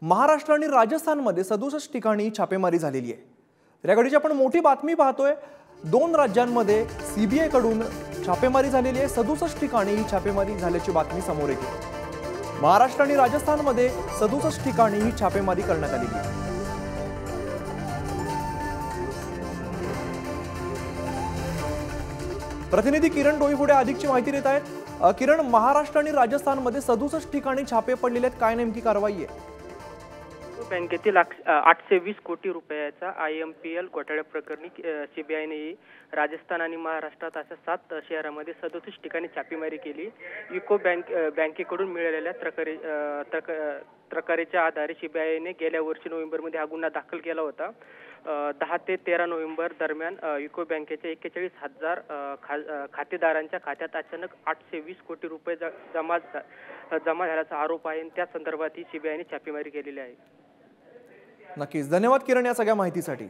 महाराष्ट्र आणि राजस्थानमध्ये 67 ठिकाणी छापेमारी झालेली आहे। या घडीची आपण मोठी बातमी पाहतोय। दोन राज्यांमध्ये सीबीआय कडून छापेमारी झालेली आहे। 67 ठिकाणी ही छापेमारी झाल्याची बातमी समोर येते। महाराष्ट्र आणि राजस्थानमध्ये 67 ठिकाणी ही छापेमारी करण्यात आलेली आहे। प्रतिनिधी किरण डोईफोडे अधिकची माहिती देत आहेत। किरण, महाराष्ट्र आणि राजस्थानमध्ये 67 ठिकाणी छापे पडलेले आहेत, काय नेमकी कारवाई आहे? बँकेतील 820 कोटी रुपयाचा IMPL घोटाळ्या प्रकरणी सीबीआयने राजस्थान आणि महाराष्ट्रात अशा 7 शहरांमध्ये 37 ठिकाणी छापेमारी केली। युको बँकेकडून मिळालेल्या तक्रारीच्या आधारे सीबीआयने गेल्या वर्षी नोव्हेंबरमध्ये हा गुन्हा दाखल केला होता। 10 ते 13 नोव्हेंबर दरम्यान युको बँकेच्या 41,000 खातेदारांच्या खात्यात अचानक 820 कोटी रुपये जमा झाल्याचा आरोप आहे। त्या संदर्भात सीबीआयने छापेमारी केलेली आहे। नक्कीच, धन्यवाद किरण या सगळ्या माहितीसाठी।